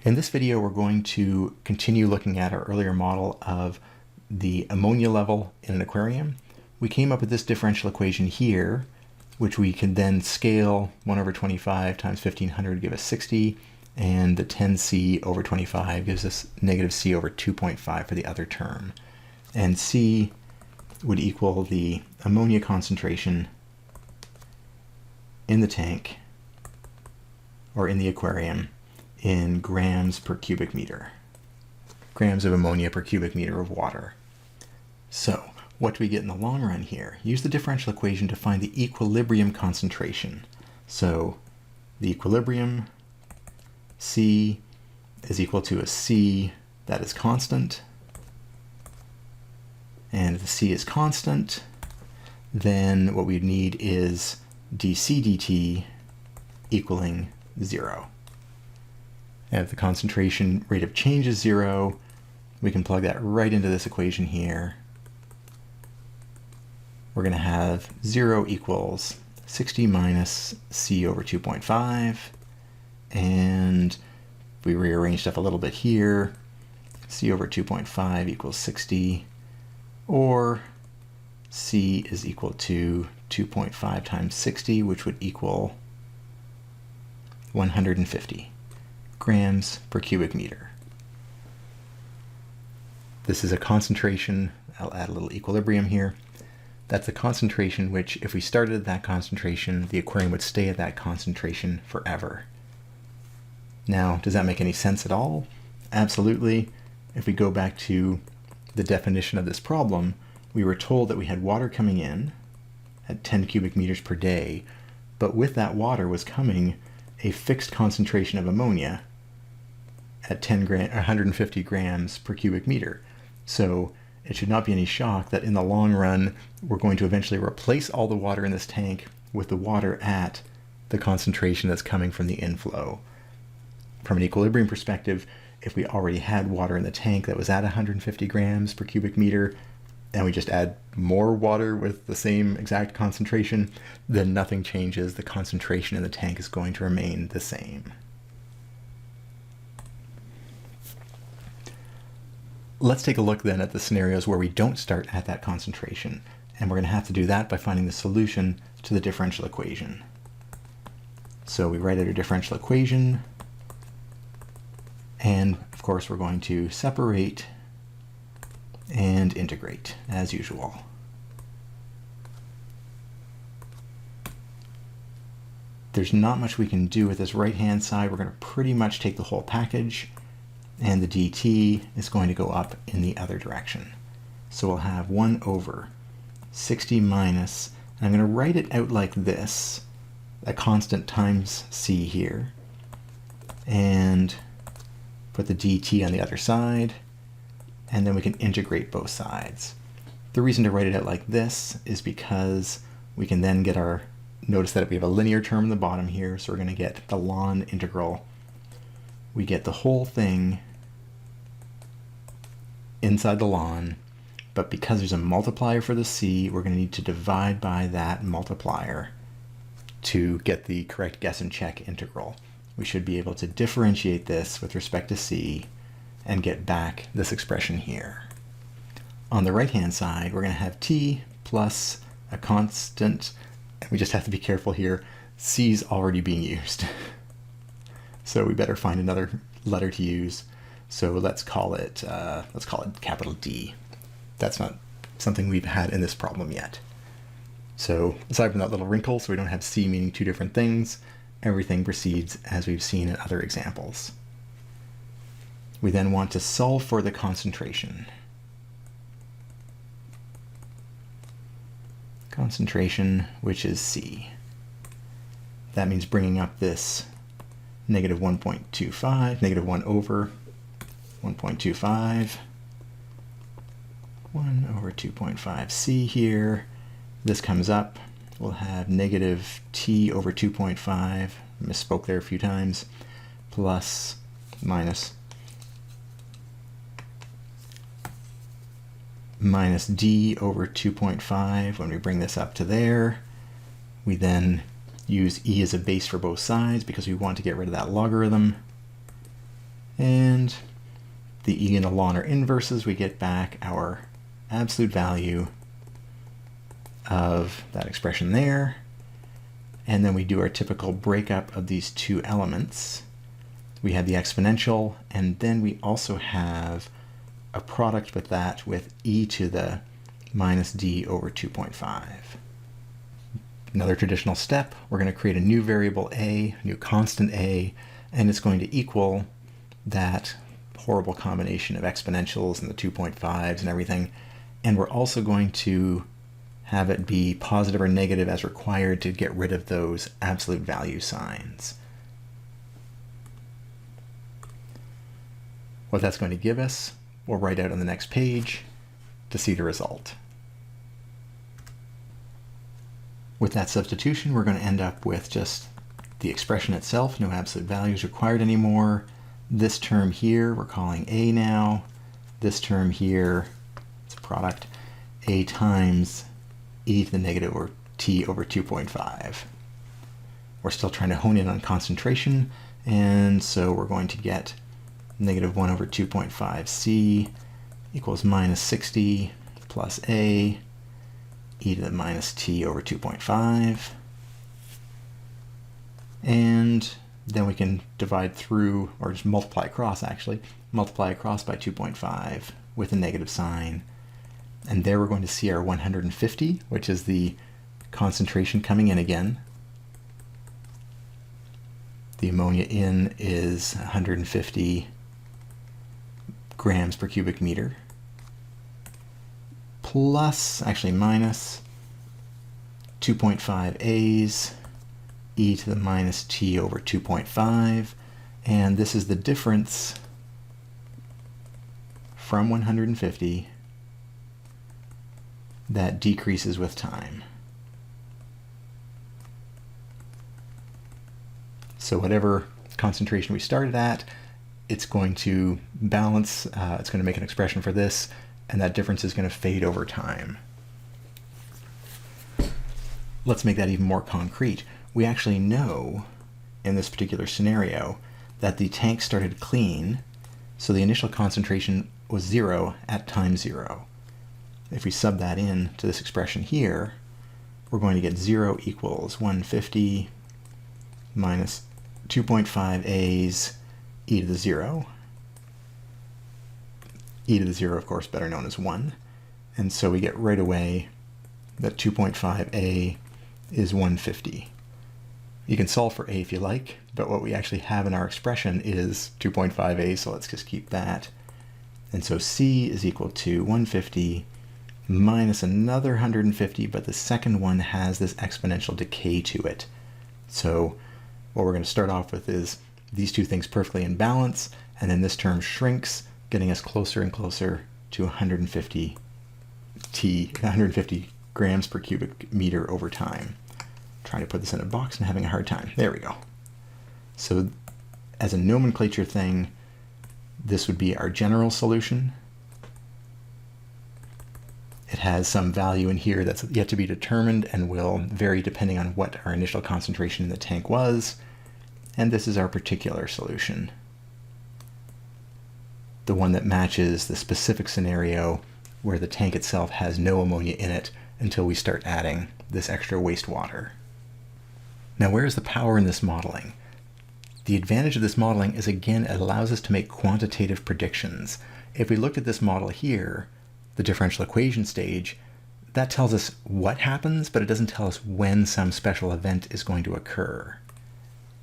In this video, we're going to continue looking at our earlier model of the ammonia level in an aquarium. We came up with this differential equation here, which we can then scale 1 over 25 times 1500 to give us 60, and the 10c over 25 gives us negative c over 2.5 for the other term. And c would equal the ammonia concentration in the tank, or in the aquarium, in grams per cubic meter. Grams of ammonia per cubic meter of water. So, what do we get in the long run here? Use the differential equation to find the equilibrium concentration. So, the equilibrium, C, is equal to a C that is constant. And if the C is constant, then what we need is dc dt equaling 0. And if the concentration rate of change is 0, we can plug that right into this equation here. We're going to have 0 equals 60 minus c over 2.5. And if we rearrange stuff a little bit here, c over 2.5 equals 60, or c is equal to 2.5 times 60, which would equal 150 grams per cubic meter. This is a concentration. I'll add a little equilibrium here. That's a concentration which, if we started at that concentration, the aquarium would stay at that concentration forever. Now, does that make any sense at all? Absolutely. If we go back to the definition of this problem, we were told that we had water coming in at 10 cubic meters per day, but with that water was coming a fixed concentration of ammonia at 150 grams per cubic meter. So it should not be any shock that in the long run, we're going to eventually replace all the water in this tank with the water at the concentration that's coming from the inflow. From an equilibrium perspective, if we already had water in the tank that was at 150 grams per cubic meter, and we just add more water with the same exact concentration, then nothing changes. The concentration in the tank is going to remain the same. Let's take a look then at the scenarios where we don't start at that concentration, and we're going to have to do that by finding the solution to the differential equation. So we write out our differential equation, and of course we're going to separate and integrate as usual. There's not much we can do with this right-hand side. We're going to pretty much take the whole package, and the dt is going to go up in the other direction. So we'll have 1 over 60 minus, and I'm going to write it out like this, a constant times c here, and put the dt on the other side, and then we can integrate both sides. The reason to write it out like this is because we can then get our, notice that we have a linear term in the bottom here, so we're going to get the ln integral. We get the whole thing inside the ln, but because there's a multiplier for the c, we're going to need to divide by that multiplier to get the correct guess and check integral. We should be able to differentiate this with respect to c and get back this expression here. On the right-hand side, we're going to have t plus a constant, and we just have to be careful here. C's already being used. So we better find another letter to use. So let's call it capital D. That's not something we've had in this problem yet. So aside from that little wrinkle, so we don't have C meaning two different things, everything proceeds as we've seen in other examples. We then want to solve for the concentration. Concentration, which is C. That means bringing up this negative 1.25, negative 1 over 1.25, 1 over 2.5c here. This comes up. We'll have negative t over 2.5, misspoke there a few times, plus minus d over 2.5. When we bring this up to there, we then use e as a base for both sides because we want to get rid of that logarithm. the E and the ln are inverses, we get back our absolute value of that expression there. And then we do our typical breakup of these two elements. We have the exponential, and then we also have a product with that with e to the minus d over 2.5. Another traditional step, we're going to create a new variable a, new constant a, and it's going to equal that horrible combination of exponentials and the 2.5s and everything. And we're also going to have it be positive or negative as required to get rid of those absolute value signs. What that's going to give us, we'll write out on the next page to see the result. With that substitution, we're going to end up with just the expression itself, no absolute values required anymore. This term here, we're calling a now. This term here, it's a product, a times e to the negative or t over 2.5. We're still trying to hone in on concentration, and so we're going to get negative 1 over 2.5 c equals minus 60 plus a e to the minus t over 2.5. And then we can divide through, or just multiply across actually, multiply across by 2.5 with a negative sign. And there we're going to see our 150, which is the concentration coming in again. The ammonia in is 150 grams per cubic meter. Plus, actually minus 2.5 A's e to the minus t over 2.5, and this is the difference from 150 that decreases with time. So whatever concentration we started at, it's going to balance, it's going to make an expression for this, and that difference is going to fade over time. Let's make that even more concrete. We actually know in this particular scenario that the tank started clean, so the initial concentration was 0 at time 0. If we sub that in to this expression here, we're going to get 0 equals 150 minus 2.5 A's e to the 0. E to the 0, of course, better known as 1. And so we get right away that 2.5a is 150. You can solve for a if you like, but what we actually have in our expression is 2.5a, so let's just keep that. And so c is equal to 150 minus another 150, but the second one has this exponential decay to it. So what we're going to start off with is these two things perfectly in balance, and then this term shrinks, getting us closer and closer to 150 grams per cubic meter over time. Trying to put this in a box and having a hard time. There we go. So as a nomenclature thing, this would be our general solution. It has some value in here that's yet to be determined and will vary depending on what our initial concentration in the tank was. And this is our particular solution, the one that matches the specific scenario where the tank itself has no ammonia in it until we start adding this extra wastewater. Now, where's the power in this modeling? The advantage of this modeling is, again, it allows us to make quantitative predictions. If we looked at this model here, the differential equation stage, that tells us what happens, but it doesn't tell us when some special event is going to occur.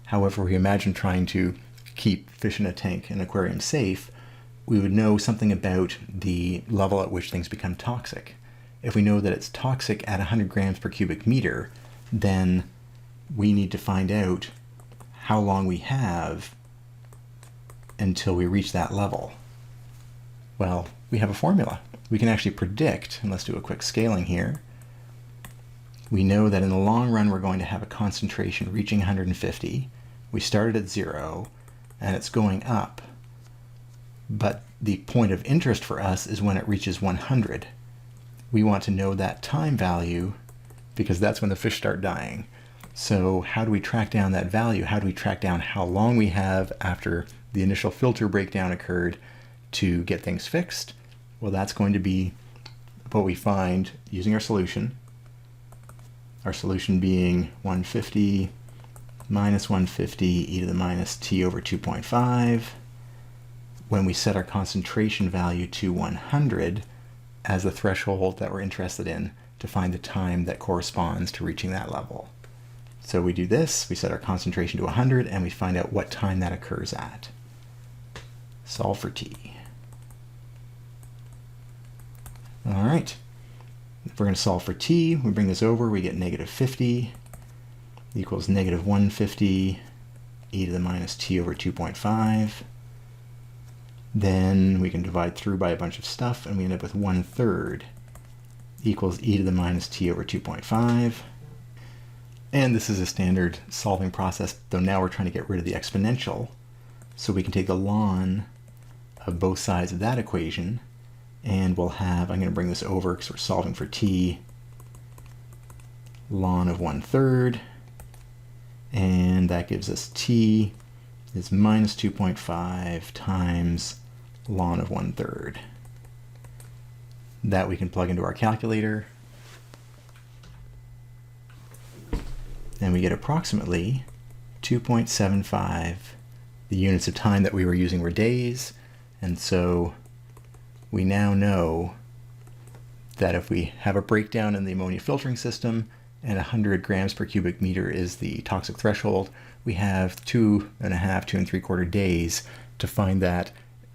However, we imagine trying to keep fish in a tank and aquarium safe, we would know something about the level at which things become toxic. If we know that it's toxic at 100 grams per cubic meter, then we need to find out how long we have until we reach that level. Well, we have a formula. We can actually predict, and let's do a quick scaling here. We know that in the long run we're going to have a concentration reaching 150. We started at 0, and it's going up. But the point of interest for us is when it reaches 100. We want to know that time value because that's when the fish start dying. So how do we track down that value? How do we track down how long we have after the initial filter breakdown occurred to get things fixed? Well, that's going to be what we find using our solution. Our solution being 150 minus 150 e to the minus t over 2.5. When we set our concentration value to 100 as the threshold that we're interested in to find the time that corresponds to reaching that level. So we do this, we set our concentration to 100, and we find out what time that occurs at. Solve for t. All right, if we're going to solve for t, we bring this over, we get negative 50 equals negative 150 e to the minus t over 2.5. Then we can divide through by a bunch of stuff, and we end up with 1/3 equals e to the minus t over 2.5. And this is a standard solving process, though now we're trying to get rid of the exponential. So we can take the ln of both sides of that equation, and we'll have, I'm going to bring this over because we're solving for t, ln of 1/3, and that gives us t is minus 2.5 times ln of 1/3. That we can plug into our calculator, and we get approximately 2.75. The units of time that we were using were days, and so we now know that if we have a breakdown in the ammonia filtering system and 100 grams per cubic meter is the toxic threshold, we have 2.5, 2 3/4 days to find that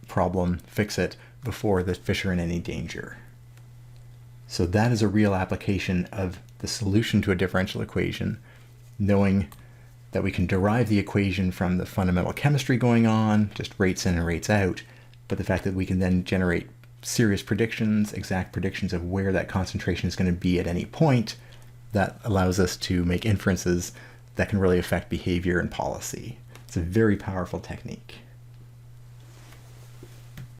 problem, fix it, before the fish are in any danger. So that is a real application of the solution to a differential equation, knowing that we can derive the equation from the fundamental chemistry going on, just rates in and rates out, but the fact that we can then generate serious predictions, exact predictions of where that concentration is going to be at any point, that allows us to make inferences that can really affect behavior and policy. It's a very powerful technique.